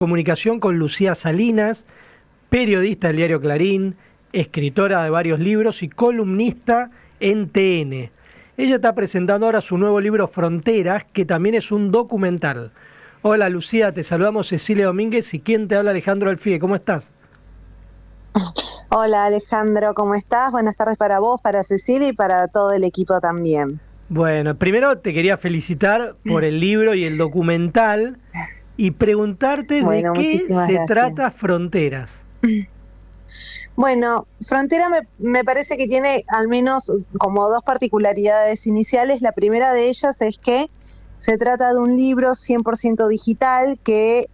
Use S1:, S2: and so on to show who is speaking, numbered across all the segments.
S1: Comunicación con Lucía Salinas, periodista del diario Clarín, escritora de varios libros y columnista en TN. Ella está presentando ahora su nuevo libro Fronteras, que también es un documental. Hola Lucía, te saludamos Cecilia Domínguez y quien te habla Alejandro Alfie. ¿Cómo estás?
S2: Hola Alejandro, ¿cómo estás? Buenas tardes para vos, para Cecilia y para todo el equipo también.
S1: Bueno, primero te quería felicitar por el libro y el documental y preguntarte de
S2: Bueno,
S1: qué
S2: muchísimas
S1: se
S2: gracias.
S1: trata Fronteras.
S2: Bueno, Frontera me parece que tiene al menos como dos particularidades iniciales. La primera de ellas es que se trata de un libro 100% digital que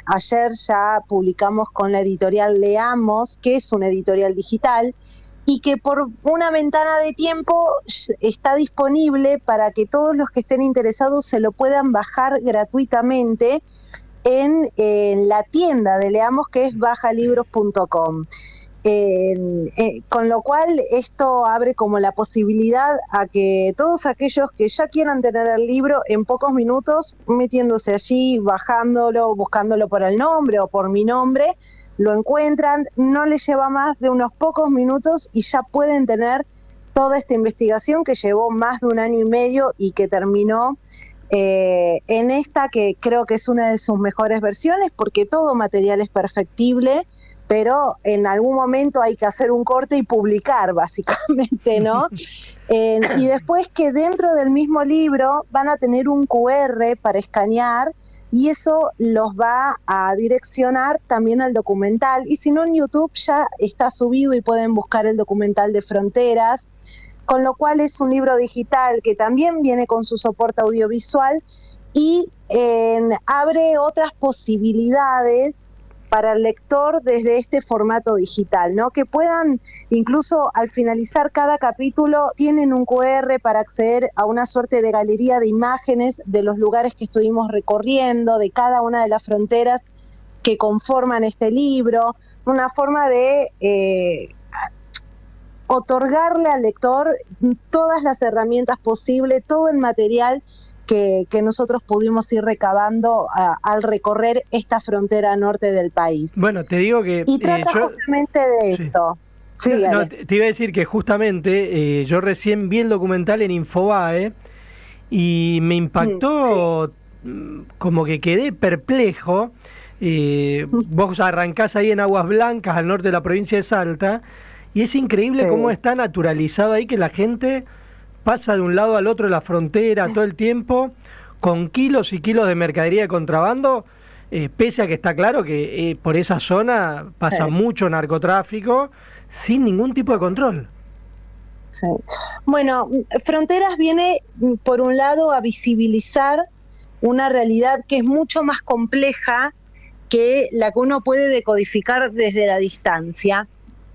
S2: ayer ya publicamos con la editorial Leamos, que es una editorial digital, y que por una ventana de tiempo está disponible para que todos los que estén interesados se lo puedan bajar gratuitamente en la tienda de Leamos, que es bajalibros.com. Con lo cual esto abre como la posibilidad a que todos aquellos que ya quieran tener el libro en pocos minutos, metiéndose allí, bajándolo, buscándolo por el nombre o por mi nombre, lo encuentran, no les lleva más de unos pocos minutos y ya pueden tener toda esta investigación que llevó más de 1 año y medio y que terminó en esta, que creo que es una de sus mejores versiones, porque todo material es perfectible, pero en algún momento hay que hacer un corte y publicar, básicamente, ¿no? Y después que dentro del mismo libro van a tener un QR para escanear y eso los va a direccionar también al documental. Y si no, en YouTube ya está subido y pueden buscar el documental de Fronteras, con lo cual es un libro digital que también viene con su soporte audiovisual y abre otras posibilidades para el lector desde este formato digital, ¿no? Que puedan, incluso al finalizar cada capítulo, tienen un QR para acceder a una suerte de galería de imágenes de los lugares que estuvimos recorriendo, de cada una de las fronteras que conforman este libro, una forma de otorgarle al lector todas las herramientas posibles, todo el material que nosotros pudimos ir recabando al recorrer esta frontera norte del país.
S1: Bueno, te digo que...
S2: Y trata justamente de esto.
S1: Sí, no, te iba a decir que justamente yo recién vi el documental en Infobae y me impactó, como que quedé perplejo. Vos arrancás ahí en Aguas Blancas, al norte de la provincia de Salta, y es increíble cómo está naturalizado ahí que la gente pasa de un lado al otro de la frontera todo el tiempo con kilos y kilos de mercadería de contrabando, pese a que está claro que por esa zona pasa mucho narcotráfico sin ningún tipo de control.
S2: Sí. Bueno, Fronteras viene por un lado a visibilizar una realidad que es mucho más compleja que la que uno puede decodificar desde la distancia,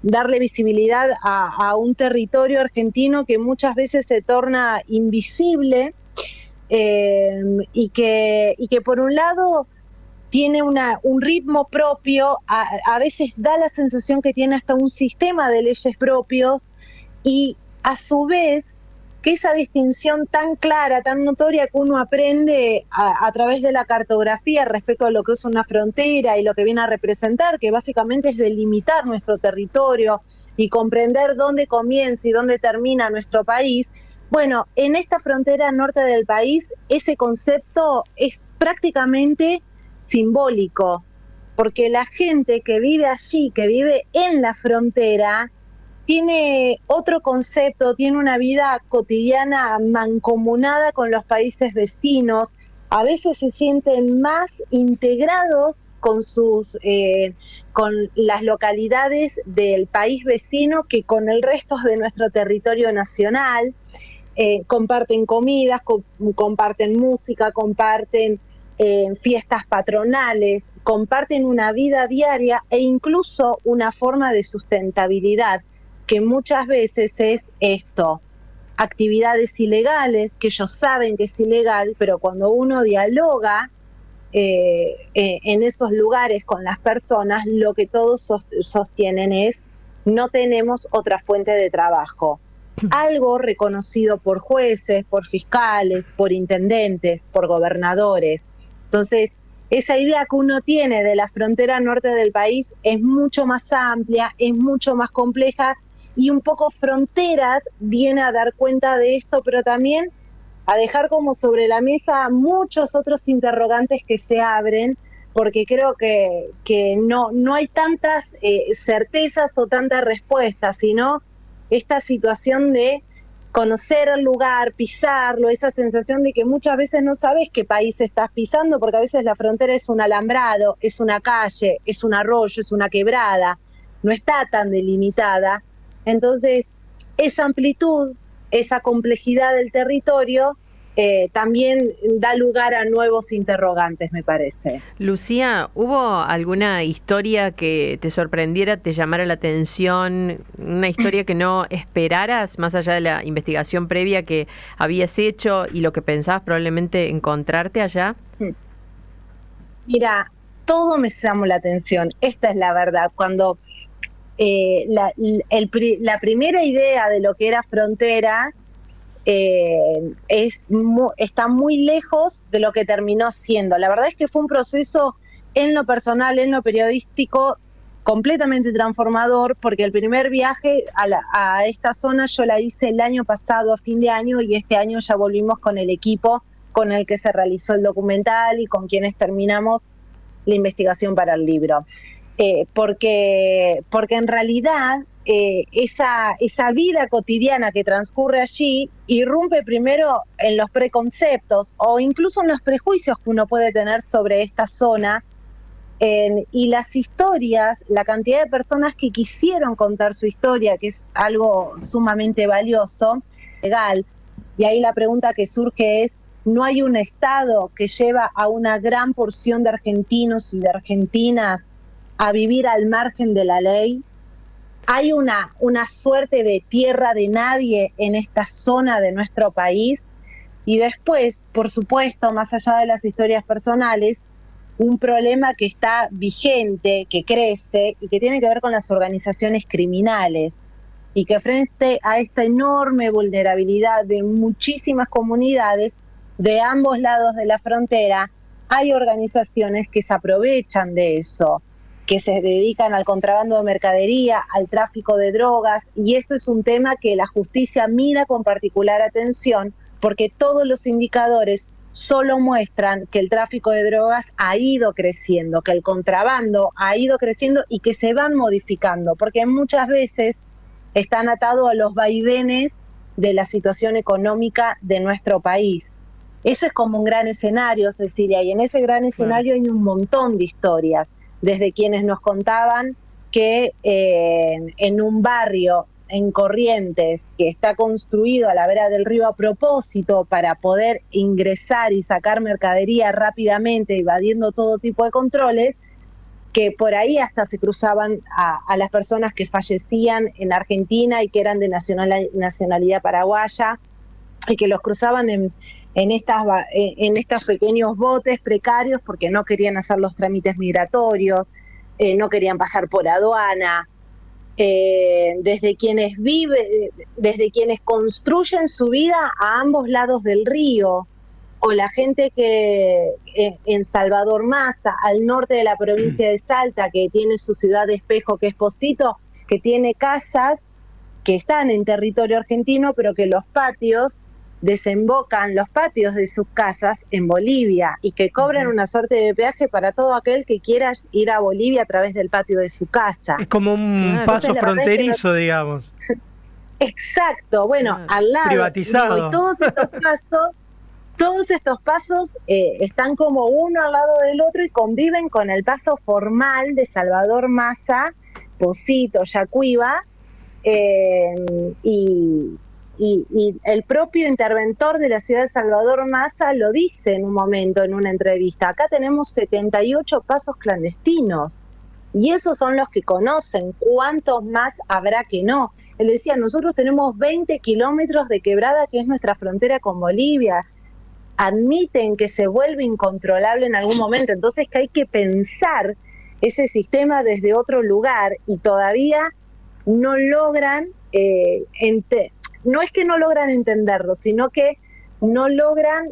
S2: darle visibilidad a un territorio argentino que muchas veces se torna invisible y que por un lado tiene un ritmo propio, a veces da la sensación que tiene hasta un sistema de leyes propios y a su vez que esa distinción tan clara, tan notoria que uno aprende a través de la cartografía respecto a lo que es una frontera y lo que viene a representar, que básicamente es delimitar nuestro territorio y comprender dónde comienza y dónde termina nuestro país. Bueno, en esta frontera norte del país ese concepto es prácticamente simbólico, porque la gente que vive allí, que vive en la frontera, tiene otro concepto, tiene una vida cotidiana mancomunada con los países vecinos, a veces se sienten más integrados con con las localidades del país vecino que con el resto de nuestro territorio nacional. Comparten comidas, comparten música, comparten fiestas patronales, comparten una vida diaria e incluso una forma de sustentabilidad, que muchas veces es esto, actividades ilegales, que ellos saben que es ilegal, pero cuando uno dialoga en esos lugares con las personas, lo que todos sostienen es: no tenemos otra fuente de trabajo. Algo reconocido por jueces, por fiscales, por intendentes, por gobernadores. Entonces, esa idea que uno tiene de la frontera norte del país es mucho más amplia, es mucho más compleja, y un poco Fronteras viene a dar cuenta de esto, pero también a dejar como sobre la mesa muchos otros interrogantes que se abren, porque creo que no hay tantas certezas o tantas respuestas, sino esta situación de conocer el lugar, pisarlo, esa sensación de que muchas veces no sabes qué país estás pisando, porque a veces la frontera es un alambrado, es una calle, es un arroyo, es una quebrada, no está tan delimitada. Entonces, esa amplitud, esa complejidad del territorio también da lugar a nuevos interrogantes, me parece.
S3: Lucía, ¿hubo alguna historia que te sorprendiera, te llamara la atención, una historia que no esperaras, más allá de la investigación previa que habías hecho y lo que pensabas probablemente encontrarte allá?
S2: Mira, todo me llamó la atención, esta es la verdad. Cuando la primera idea de lo que era Fronteras está muy lejos de lo que terminó siendo. La verdad es que fue un proceso en lo personal, en lo periodístico, completamente transformador, porque el primer viaje a esta zona yo la hice el año pasado, a fin de año, y este año ya volvimos con el equipo con el que se realizó el documental y con quienes terminamos la investigación para el libro. Porque en realidad esa vida cotidiana que transcurre allí irrumpe primero en los preconceptos o incluso en los prejuicios que uno puede tener sobre esta zona, y las historias, la cantidad de personas que quisieron contar su historia, que es algo sumamente valioso, legal. Y ahí la pregunta que surge es: ¿no hay un Estado que lleva a una gran porción de argentinos y de argentinas a vivir al margen de la ley? ¿Hay una suerte de tierra de nadie en esta zona de nuestro país? Y después, por supuesto, más allá de las historias personales, un problema que está vigente, que crece y que tiene que ver con las organizaciones criminales, y que frente a esta enorme vulnerabilidad de muchísimas comunidades de ambos lados de la frontera, hay organizaciones que se aprovechan de eso, que se dedican al contrabando de mercadería, al tráfico de drogas, y esto es un tema que la justicia mira con particular atención, porque todos los indicadores solo muestran que el tráfico de drogas ha ido creciendo, que el contrabando ha ido creciendo y que se van modificando, porque muchas veces están atados a los vaivenes de la situación económica de nuestro país. Eso es como un gran escenario, Cecilia, y en ese gran escenario hay un montón de historias, desde quienes nos contaban que en un barrio en Corrientes, que está construido a la vera del río a propósito para poder ingresar y sacar mercadería rápidamente, evadiendo todo tipo de controles, que por ahí hasta se cruzaban a las personas que fallecían en Argentina y que eran de nacionalidad paraguaya, y que los cruzaban en estos pequeños botes precarios porque no querían hacer los trámites migratorios, no querían pasar por aduana. Desde quienes construyen su vida a ambos lados del río, o la gente que en Salvador Massa, al norte de la provincia de Salta, que tiene su ciudad de espejo, que es Pocito, que tiene casas que están en territorio argentino, pero que los patios desembocan, los patios de sus casas, en Bolivia, y que cobran una suerte de peaje para todo aquel que quiera ir a Bolivia a través del patio de su casa.
S1: Es como un paso fronterizo, digamos.
S2: Exacto, bueno, al lado.
S1: Privatizado.
S2: Digo, y todos estos pasos están como uno al lado del otro y conviven con el paso formal de Salvador Massa, Pocito, Yacuiba, y el propio interventor de la ciudad de Salvador Massa lo dice en un momento en una entrevista: acá tenemos 78 pasos clandestinos, y esos son los que conocen, ¿cuántos más habrá que no? Él decía: nosotros tenemos 20 kilómetros de quebrada, que es nuestra frontera con Bolivia. Admiten que se vuelve incontrolable en algún momento, entonces que hay que pensar ese sistema desde otro lugar, y todavía no logran, no es que no logran entenderlo, sino que no logran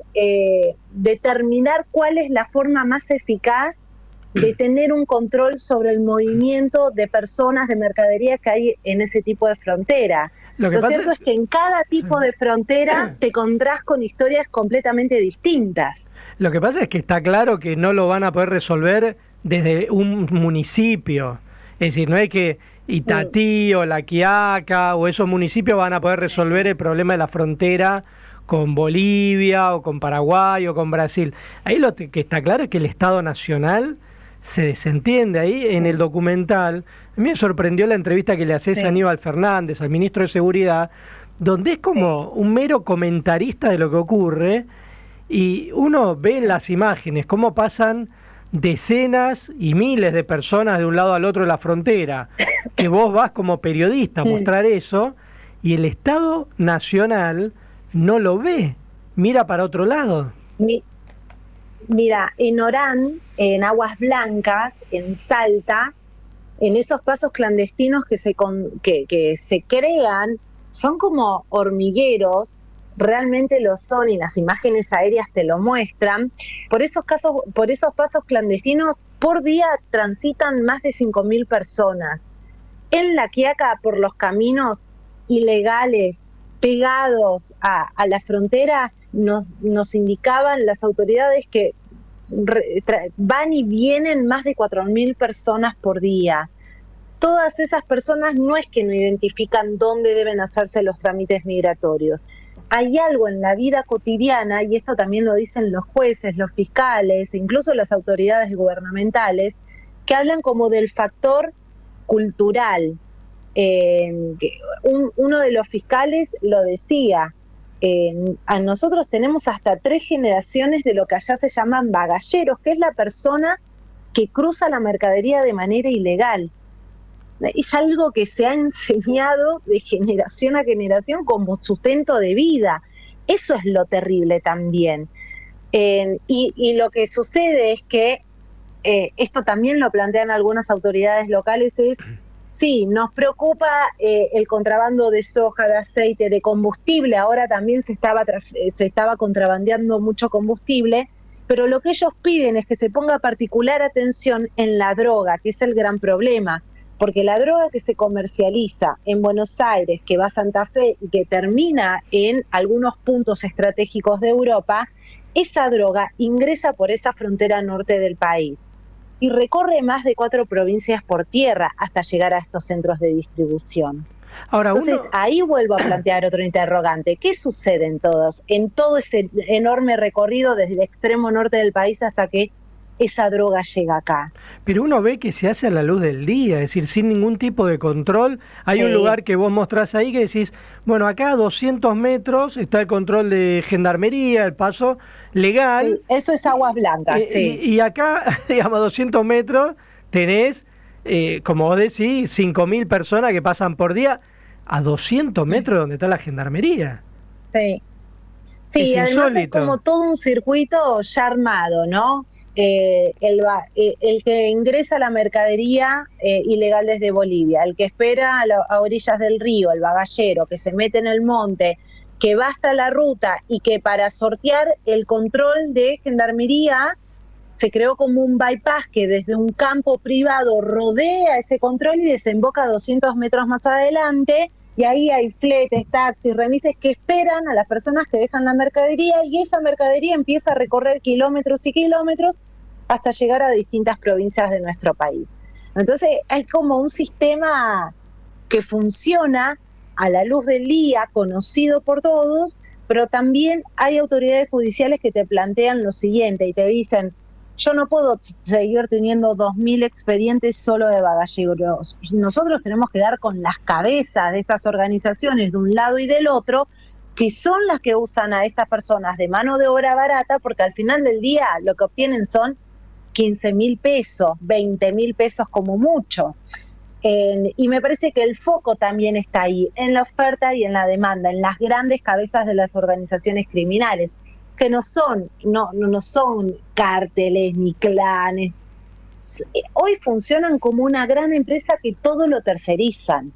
S2: determinar cuál es la forma más eficaz de tener un control sobre el movimiento de personas, de mercadería que hay en ese tipo de frontera. Lo cierto es que en cada tipo de frontera te encontrás con historias completamente distintas.
S1: Lo que pasa es que está claro que no lo van a poder resolver desde un municipio. Es decir, no es que Itatí o La Quiaca o esos municipios van a poder resolver el problema de la frontera con Bolivia o con Paraguay o con Brasil. Ahí lo que está claro es que el Estado Nacional se desentiende. Ahí en el documental, a mí me sorprendió la entrevista que le haces a Aníbal Fernández, al ministro de Seguridad, donde es como un mero comentarista de lo que ocurre, y uno ve en las imágenes cómo pasan decenas y miles de personas de un lado al otro de la frontera, que vos vas como periodista a mostrar eso, y el Estado Nacional no lo ve, mira para otro lado.
S2: Mira, en Orán, en Aguas Blancas, en Salta, en esos pasos clandestinos que se crean, son como hormigueros, realmente lo son, y las imágenes aéreas te lo muestran. Por esos pasos clandestinos, por día transitan más de 5.000 personas. En La Quiaca, por los caminos ilegales pegados a la frontera, nos indicaban las autoridades que van y vienen más de 4.000 personas por día. Todas esas personas no es que no identifican dónde deben hacerse los trámites migratorios. Hay algo en la vida cotidiana, y esto también lo dicen los jueces, los fiscales, incluso las autoridades gubernamentales, que hablan como del factor cultural. Uno de los fiscales lo decía, a nosotros tenemos hasta 3 generaciones de lo que allá se llaman bagalleros, que es la persona que cruza la mercadería de manera ilegal. Es algo que se ha enseñado de generación a generación como sustento de vida. Eso es lo terrible también. Y lo que sucede es que, esto también lo plantean algunas autoridades locales, es: sí, nos preocupa el contrabando de soja, de aceite, de combustible. Ahora también se estaba contrabandeando mucho combustible, pero lo que ellos piden es que se ponga particular atención en la droga, que es el gran problema, porque la droga que se comercializa en Buenos Aires, que va a Santa Fe y que termina en algunos puntos estratégicos de Europa, esa droga ingresa por esa frontera norte del país y recorre más de 4 provincias por tierra hasta llegar a estos centros de distribución. Ahora, entonces, ahí vuelvo a plantear otro interrogante. ¿Qué sucede en todo ese enorme recorrido desde el extremo norte del país hasta que esa droga llega acá?
S1: Pero uno ve que se hace a la luz del día, es decir, sin ningún tipo de control. Hay un lugar que vos mostrás ahí que decís, bueno, acá a 200 metros está el control de gendarmería, el paso legal.
S2: Eso es Aguas Blancas,
S1: y acá, digamos, a 200 metros tenés, como vos decís, 5.000 personas que pasan por día a 200 metros donde está la gendarmería.
S2: Sí, además es como todo un circuito ya armado, ¿no? El que ingresa la mercadería ilegal desde Bolivia, el que espera a orillas del río, el bagallero, que se mete en el monte, que va hasta la ruta, y que para sortear el control de gendarmería se creó como un bypass que desde un campo privado rodea ese control y desemboca 200 metros más adelante, y ahí hay fletes, taxis, remises que esperan a las personas que dejan la mercadería, y esa mercadería empieza a recorrer kilómetros y kilómetros hasta llegar a distintas provincias de nuestro país. Entonces hay como un sistema que funciona a la luz del día, conocido por todos, pero también hay autoridades judiciales que te plantean lo siguiente y te dicen: yo no puedo seguir teniendo 2.000 expedientes solo de bagalleros. Nosotros tenemos que dar con las cabezas de estas organizaciones de un lado y del otro, que son las que usan a estas personas de mano de obra barata, porque al final del día lo que obtienen son 15.000 pesos, 20.000 pesos como mucho. Y me parece que el foco también está ahí, en la oferta y en la demanda, en las grandes cabezas de las organizaciones criminales, que no son cárteles ni clanes. Hoy funcionan como una gran empresa que todo lo tercerizan.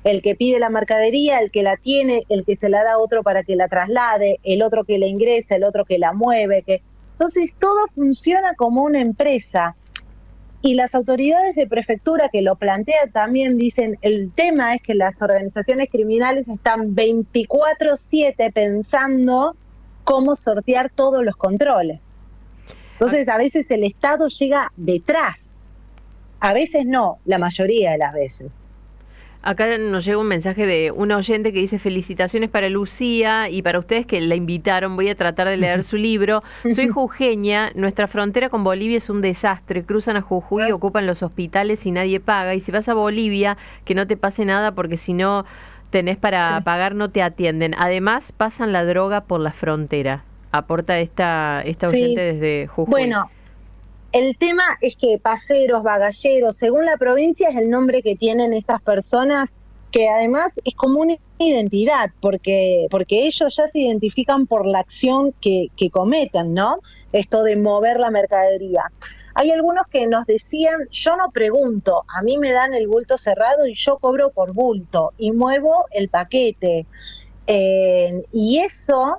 S2: el que pide la mercadería, el que la tiene, el que se la da a otro para que la traslade, el otro que la ingresa, el otro que la mueve. Entonces todo funciona como una empresa. Y las autoridades de prefectura que lo plantean también dicen, el tema es que las organizaciones criminales están 24/7 pensando cómo sortear todos los controles. Entonces a veces el Estado llega detrás, a veces no, la mayoría de las veces.
S3: Acá nos llega un mensaje de un oyente que dice: felicitaciones para Lucía y para ustedes que la invitaron. Voy a tratar de leer su libro. Soy jujeña, nuestra frontera con Bolivia es un desastre. Cruzan a Jujuy, ocupan los hospitales y nadie paga. Y si vas a Bolivia, que no te pase nada porque si no tenés para pagar no te atienden. Además, pasan la droga por la frontera. Aporta esta oyente desde Jujuy.
S2: Bueno, el tema es que paseros, bagalleros, según la provincia es el nombre que tienen estas personas, que además es como una identidad, porque ellos ya se identifican por la acción que cometen, ¿no? Esto de mover la mercadería. Hay algunos que nos decían, yo no pregunto, a mí me dan el bulto cerrado y yo cobro por bulto y muevo el paquete. Y eso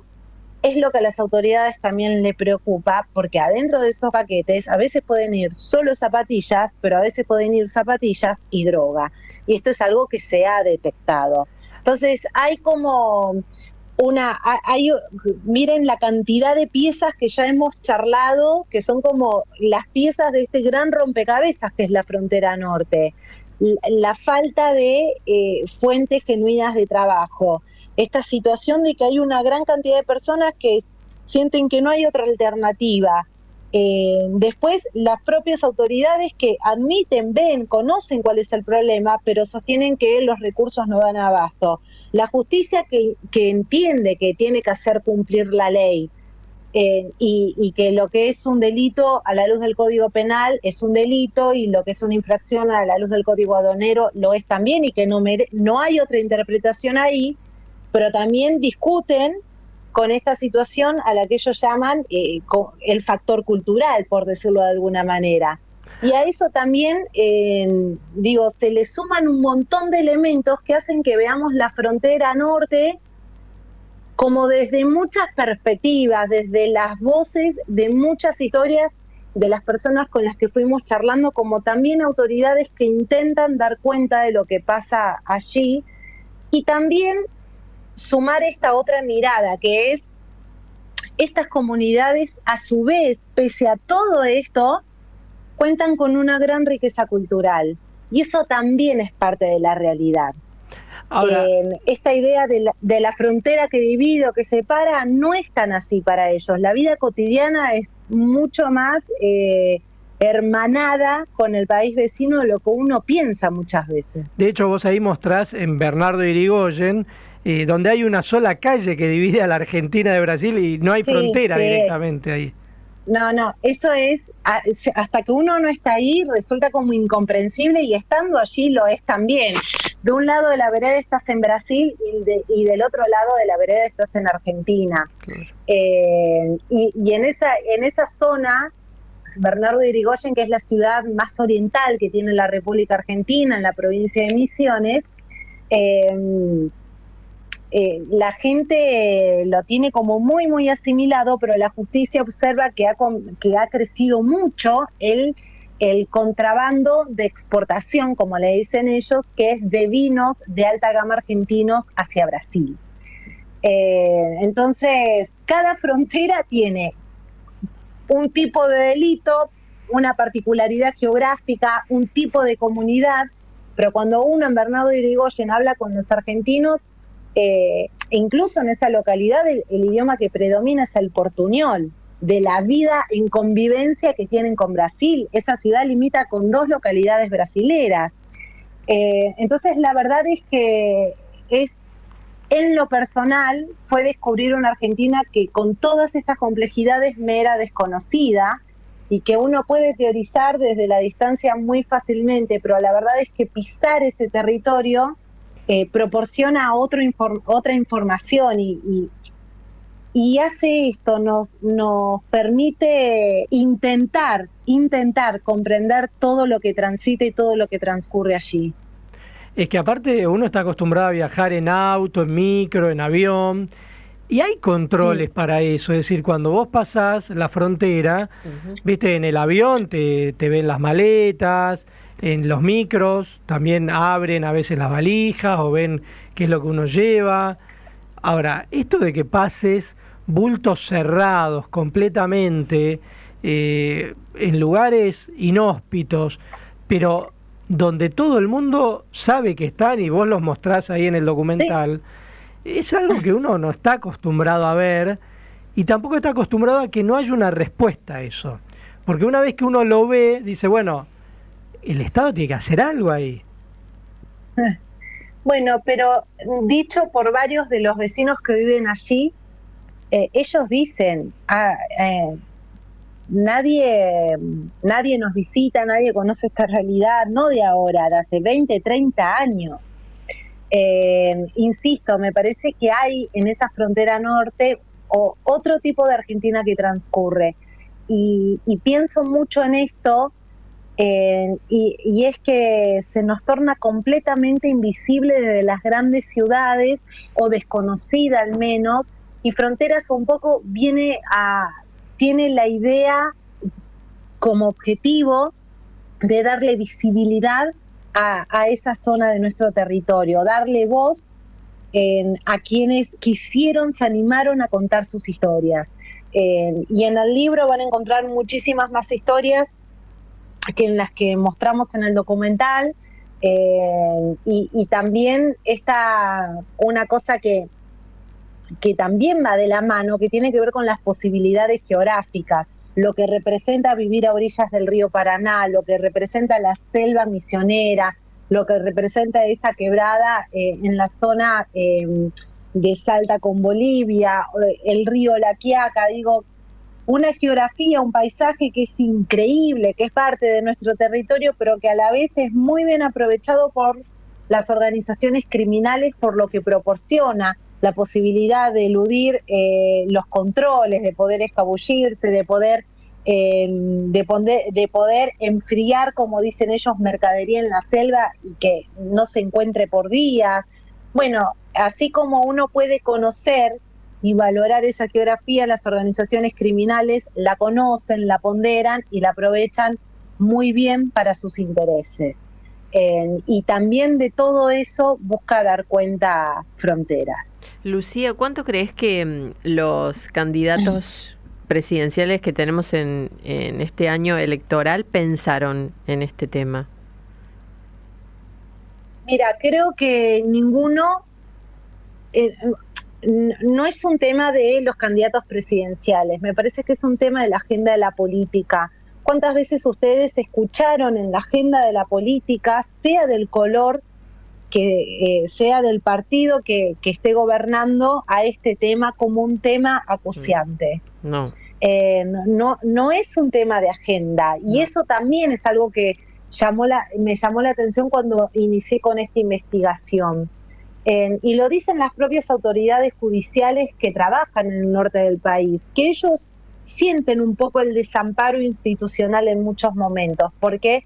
S2: es lo que a las autoridades también le preocupa, porque adentro de esos paquetes a veces pueden ir solo zapatillas, pero a veces pueden ir zapatillas y droga. Y esto es algo que se ha detectado. Entonces hay como miren la cantidad de piezas que ya hemos charlado, que son como las piezas de este gran rompecabezas que es la frontera norte. La falta de fuentes genuinas de trabajo, esta situación de que hay una gran cantidad de personas que sienten que no hay otra alternativa. Después, las propias autoridades que admiten, ven, conocen cuál es el problema, pero sostienen que los recursos no dan abasto. La justicia que entiende que tiene que hacer cumplir la ley y que lo que es un delito a la luz del Código Penal es un delito y lo que es una infracción a la luz del Código Aduanero lo es también y que no hay otra interpretación ahí, pero también discuten con esta situación a la que ellos llaman el factor cultural, por decirlo de alguna manera. Y a eso también, se le suman un montón de elementos que hacen que veamos la frontera norte como desde muchas perspectivas, desde las voces de muchas historias de las personas con las que fuimos charlando, como también autoridades que intentan dar cuenta de lo que pasa allí, y también sumar esta otra mirada, que es estas comunidades, a su vez, pese a todo esto, cuentan con una gran riqueza cultural. Y eso también es parte de la realidad. Ahora, esta idea de la frontera que divide o que separa no es tan así para ellos. La vida cotidiana es mucho más hermanada con el país vecino de lo que uno piensa muchas veces.
S1: De hecho, vos ahí mostrás en Bernardo Irigoyen, donde hay una sola calle que divide a la Argentina de Brasil y no hay frontera directamente ahí.
S2: No, eso es, hasta que uno no está ahí, resulta como incomprensible, y estando allí lo es también. De un lado de la vereda estás en Brasil y del otro lado de la vereda estás en Argentina. Claro. Y en esa zona, Bernardo de Irigoyen, que es la ciudad más oriental que tiene la República Argentina, en la provincia de Misiones, la gente lo tiene como muy, muy asimilado, pero la justicia observa que ha crecido mucho el contrabando de exportación, como le dicen ellos, que es de vinos de alta gama argentinos hacia Brasil. Entonces, cada frontera tiene un tipo de delito, una particularidad geográfica, un tipo de comunidad, pero cuando uno en Bernardo de Irigoyen habla con los argentinos, incluso en esa localidad el idioma que predomina es el portuñol, de la vida en convivencia que tienen con Brasil. Esa ciudad limita con 2 localidades brasileras. Entonces la verdad es que en lo personal fue descubrir una Argentina que con todas estas complejidades me era desconocida y que uno puede teorizar desde la distancia muy fácilmente, pero la verdad es que pisar ese territorio proporciona otra información y hace esto, nos permite intentar comprender todo lo que transita y todo lo que transcurre allí.
S1: es que aparte uno está acostumbrado a viajar en auto, en micro, en avión, y hay controles para eso. Es decir, cuando vos pasás la frontera, viste, en el avión te ven las maletas, en los micros también abren a veces las valijas o ven qué es lo que uno lleva. Ahora, esto de que pases bultos cerrados completamente en lugares inhóspitos, pero donde todo el mundo sabe que están y vos los mostrás ahí en el documental, es algo que uno no está acostumbrado a ver y tampoco está acostumbrado a que no haya una respuesta a eso. Porque una vez que uno lo ve, dice, bueno, el Estado tiene que hacer algo ahí.
S2: Bueno, pero dicho por varios de los vecinos que viven allí, ellos dicen, nadie nos visita, nadie conoce esta realidad, no de ahora, de hace 20, 30 años. Insisto, me parece que hay en esa frontera norte otro tipo de Argentina que transcurre. Y pienso mucho en esto, y es que se nos torna completamente invisible desde las grandes ciudades, o desconocida al menos, y Fronteras un poco tiene la idea como objetivo de darle visibilidad a esa zona de nuestro territorio, darle voz a quienes se animaron a contar sus historias. Y en el libro van a encontrar muchísimas más historias que en las que mostramos en el documental, y también una cosa que también va de la mano, que tiene que ver con las posibilidades geográficas, lo que representa vivir a orillas del río Paraná, lo que representa la selva misionera, lo que representa esa quebrada en la zona de Salta con Bolivia, el río La Quiaca, digo, una geografía, un paisaje que es increíble, que es parte de nuestro territorio, pero que a la vez es muy bien aprovechado por las organizaciones criminales por lo que proporciona la posibilidad de eludir los controles, de poder escabullirse, de poder enfriar, como dicen ellos, mercadería en la selva y que no se encuentre por días. Bueno, así como uno puede conocer y valorar esa geografía, las organizaciones criminales la conocen, la ponderan y la aprovechan muy bien para sus intereses. Y también de todo eso busca dar cuenta Fronteras.
S3: Lucía, ¿cuánto crees que los candidatos presidenciales que tenemos en este año electoral pensaron en este tema?
S2: Mira, creo que ninguno, no es un tema de los candidatos presidenciales, me parece que es un tema de la agenda de la política. ¿Cuántas veces ustedes escucharon en la agenda de la política, sea del color que sea del partido que esté gobernando, a este tema como un tema acuciante?
S3: No.
S2: No es un tema de agenda, y eso también es algo que me llamó la atención cuando inicié con esta investigación. Y lo dicen las propias autoridades judiciales que trabajan en el norte del país, que ellos sienten un poco el desamparo institucional en muchos momentos, porque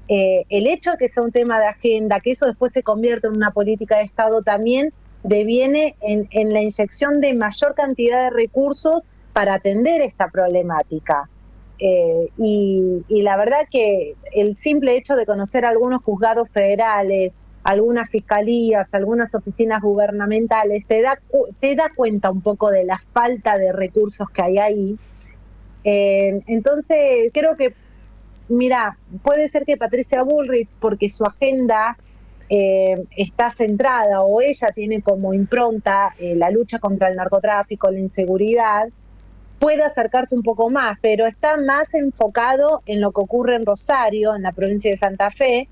S2: el hecho de que sea un tema de agenda, que eso después se convierte en una política de Estado, también deviene en la inyección de mayor cantidad de recursos para atender esta problemática. Y la verdad que el simple hecho de conocer algunos juzgados federales, algunas fiscalías, algunas oficinas gubernamentales, te da cuenta un poco de la falta de recursos que hay ahí. Entonces creo que, mira, puede ser que Patricia Bullrich, porque su agenda está centrada, o ella tiene como impronta la lucha contra el narcotráfico, la inseguridad, puede acercarse un poco más, pero está más enfocado en lo que ocurre en Rosario, en la provincia de Santa Fe,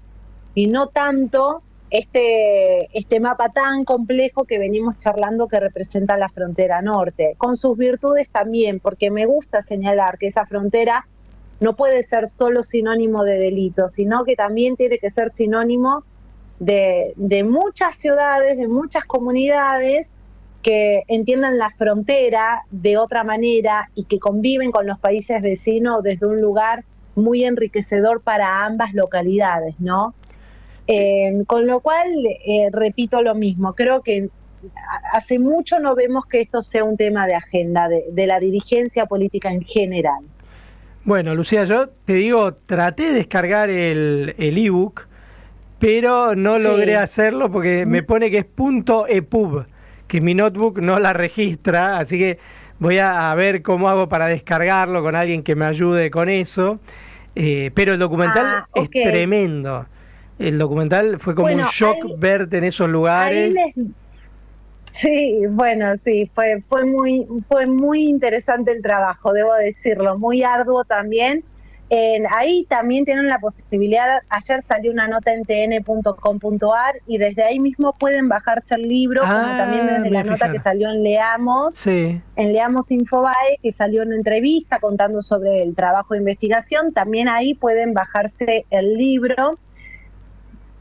S2: y no tanto este mapa tan complejo que venimos charlando, que representa la frontera norte, con sus virtudes también, porque me gusta señalar que esa frontera no puede ser solo sinónimo de delito, sino que también tiene que ser sinónimo de muchas ciudades, de muchas comunidades que entiendan la frontera de otra manera y que conviven con los países vecinos desde un lugar muy enriquecedor para ambas localidades, ¿no? Con lo cual, repito lo mismo, creo que hace mucho no vemos que esto sea un tema de agenda de la dirigencia política en general.
S1: Bueno, Lucía, yo te digo, traté de descargar el ebook, pero no logré hacerlo porque me pone que es .epub, que mi notebook no la registra, así que voy a ver cómo hago para descargarlo con alguien que me ayude con eso. Pero el documental es tremendo. El documental fue como un shock verte en esos lugares.
S2: Sí, bueno, sí, fue muy interesante el trabajo, debo decirlo, muy arduo también. Ahí también tienen la posibilidad, ayer salió una nota en tn.com.ar y desde ahí mismo pueden bajarse el libro, como también desde la nota que salió en Leamos, en Leamos Infobae, que salió una entrevista contando sobre el trabajo de investigación, también ahí pueden bajarse el libro.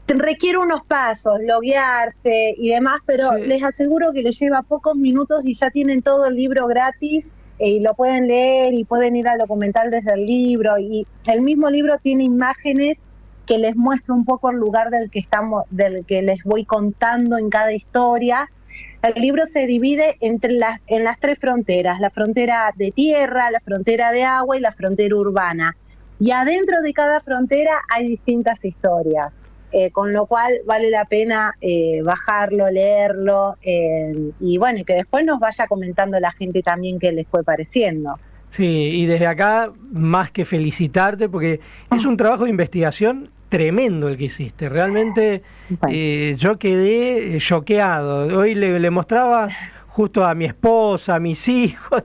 S2: Requiere unos pasos, loguearse y demás, pero les aseguro que les lleva pocos minutos y ya tienen todo el libro gratis y lo pueden leer y pueden ir al documental desde el libro, y el mismo libro tiene imágenes que les muestra un poco el lugar del que les voy contando en cada historia. El libro se divide en las tres fronteras, la frontera de tierra, la frontera de agua y la frontera urbana, y adentro de cada frontera hay distintas historias. Con lo cual vale la pena bajarlo, leerlo, y bueno, y que después nos vaya comentando la gente también qué les fue pareciendo.
S1: Sí, y desde acá más que felicitarte, porque es un trabajo de investigación tremendo el que hiciste. Realmente yo quedé choqueado. Hoy le mostraba justo a mi esposa, a mis hijos,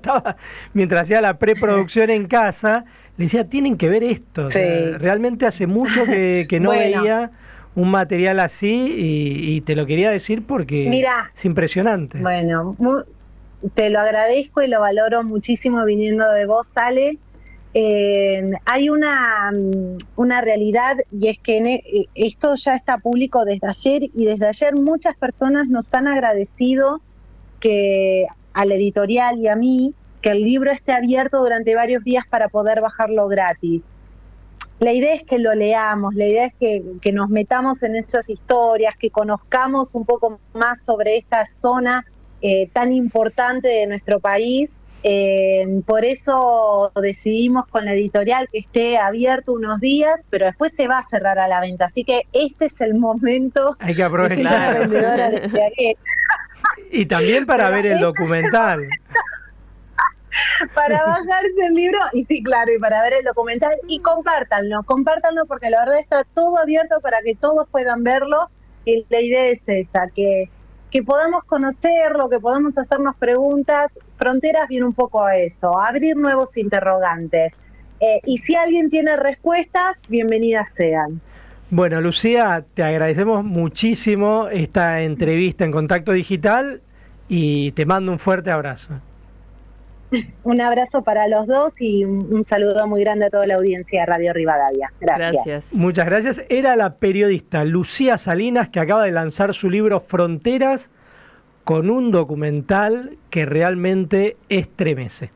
S1: mientras hacía la preproducción en casa, le decía, tienen que ver esto.
S2: Sí.
S1: Realmente hace mucho que no veía un material así y te lo quería decir porque es impresionante.
S2: Bueno, te lo agradezco y lo valoro muchísimo viniendo de vos, Ale. Hay una realidad, y es que esto ya está público desde ayer, y desde ayer muchas personas nos han agradecido que a la editorial y a mí que el libro esté abierto durante varios días para poder bajarlo gratis. La idea es que lo leamos, la idea es que nos metamos en esas historias, que conozcamos un poco más sobre esta zona tan importante de nuestro país. Por eso decidimos con la editorial que esté abierto unos días, pero después se va a cerrar a la venta. Así que este es el momento.
S1: Hay que aprovechar. Y también para ver el documental.
S2: Para bajarse el libro, y sí, claro, y para ver el documental, y compártanlo porque la verdad está todo abierto para que todos puedan verlo, y la idea es esa, que podamos conocerlo, que podamos hacernos preguntas. Fronteras viene un poco a eso, a abrir nuevos interrogantes, y si alguien tiene respuestas, bienvenidas sean.
S1: Bueno, Lucía, te agradecemos muchísimo esta entrevista en Contacto Digital y te mando un fuerte abrazo.
S2: Un abrazo para los dos y un saludo muy grande a toda la audiencia de Radio Rivadavia. Gracias.
S1: Muchas gracias. Era la periodista Lucía Salinas, que acaba de lanzar su libro Fronteras, con un documental que realmente estremece.